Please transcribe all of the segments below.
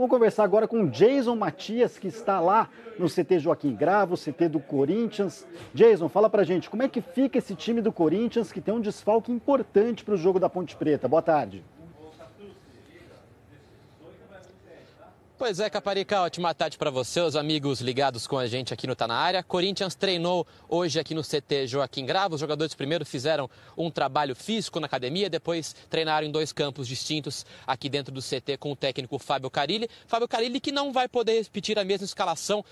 Vamos conversar agora com o Jason Matias, que está lá no CT Joaquim Gravo, CT do Corinthians. Jason, fala pra gente, como é que fica esse time do Corinthians, que tem um desfalque importante para o jogo da Ponte Preta? Boa tarde. Pois é, Caparica, ótima tarde para você, os amigos ligados com a gente aqui no Tá Na Área. Corinthians treinou hoje aqui no CT Joaquim Gravo. Os jogadores primeiro fizeram um trabalho físico na academia, depois treinaram em 2 campos distintos aqui dentro do CT com o técnico Fábio Carille. Fábio Carille que não vai poder repetir a mesma escalação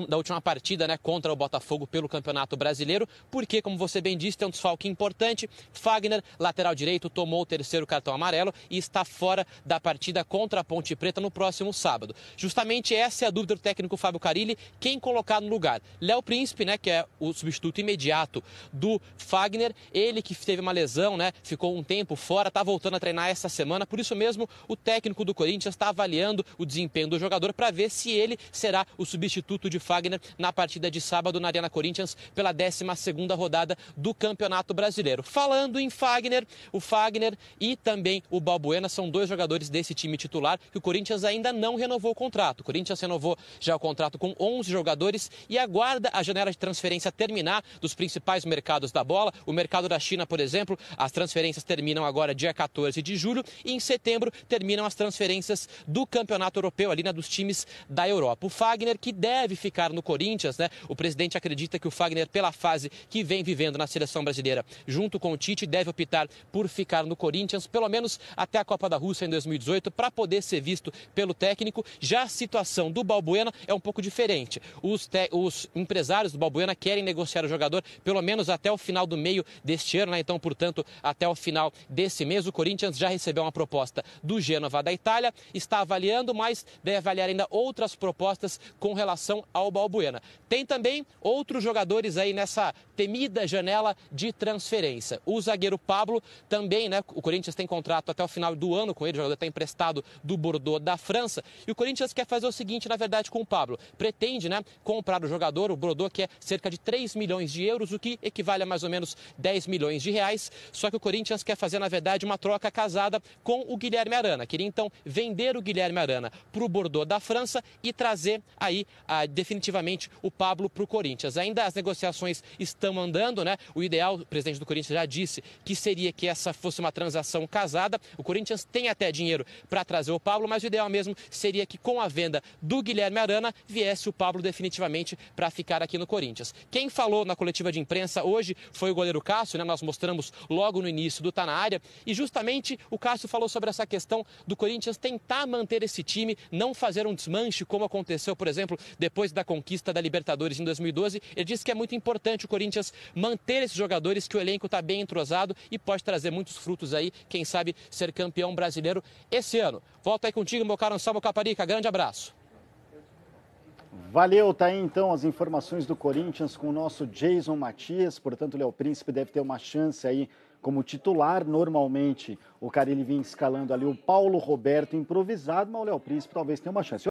da última partida, né, contra o Botafogo pelo Campeonato Brasileiro, porque, como você bem disse, tem um desfalque importante. Fagner, lateral direito, tomou o 3º cartão amarelo e está fora da partida contra a Ponte Preta no próximo sábado. Justamente essa é a dúvida do técnico Fábio Carille, quem colocar no lugar. Léo Príncipe, né, que é o substituto imediato do Fagner, ele que teve uma lesão, né, ficou um tempo fora, está voltando a treinar essa semana, por isso mesmo o técnico do Corinthians está avaliando o desempenho do jogador para ver se ele será o substituto de Fagner na partida de sábado na Arena Corinthians pela 12ª rodada do Campeonato Brasileiro. Falando em Fagner, o Fagner e também o Balbuena são 2 jogadores desse time titular que o Corinthians ainda não renovou o contrato. O Corinthians renovou já o contrato com 11 jogadores e aguarda a janela de transferência terminar dos principais mercados da bola. O mercado da China, por exemplo, as transferências terminam agora dia 14 de julho e em setembro terminam as transferências do Campeonato Europeu, ali, né, dos times da Europa. O Fagner, que deve ficar no Corinthians, né? O presidente acredita que o Fagner, pela fase que vem vivendo na seleção brasileira, junto com o Tite, deve optar por ficar no Corinthians, pelo menos até a Copa da Rússia em 2018, para poder ser visto pelo técnico. Já a situação do Balbuena é um pouco diferente. Os empresários do Balbuena querem negociar o jogador pelo menos até o final do meio deste ano, né? Então, portanto, até o final desse mês. O Corinthians já recebeu uma proposta do Génova da Itália, está avaliando, mas deve avaliar ainda outras propostas com relação ao Balbuena. Tem também outros jogadores aí nessa temida janela de transferência. O zagueiro Pablo também, né? O Corinthians tem contrato até o final do ano com ele, o jogador está emprestado do Bordeaux da França. E o Corinthians quer fazer o seguinte, na verdade, com o Pablo. Pretende, né, comprar o jogador, o Bordeaux, que é cerca de 3 milhões de euros, o que equivale a mais ou menos 10 milhões de reais. Só que o Corinthians quer fazer, na verdade, uma troca casada com o Guilherme Arana. Queria, então, vender o Guilherme Arana para o Bordeaux da França e trazer aí, definitivamente, o Pablo para o Corinthians. Ainda as negociações estão andando, né? O ideal, o presidente do Corinthians já disse que seria que essa fosse uma transação casada. O Corinthians tem até dinheiro para trazer o Pablo, mas o ideal mesmo seria que com a venda do Guilherme Arana viesse o Pablo definitivamente para ficar aqui no Corinthians. Quem falou na coletiva de imprensa hoje foi o goleiro Cássio, né? Nós mostramos logo no início do Tá Na Área, e justamente o Cássio falou sobre essa questão do Corinthians tentar manter esse time, não fazer um desmanche como aconteceu, por exemplo, depois da conquista da Libertadores em 2012. Ele disse que é muito importante o Corinthians manter esses jogadores, que o elenco está bem entrosado e pode trazer muitos frutos aí, quem sabe ser campeão brasileiro esse ano. Volto aí contigo, meu caro Anselmo Caparica. Grande abraço. Valeu, tá aí então as informações do Corinthians com o nosso Jason Matias. Portanto, o Léo Príncipe deve ter uma chance aí como titular. Normalmente o Carille vinha escalando ali o Paulo Roberto improvisado, mas o Léo Príncipe talvez tenha uma chance.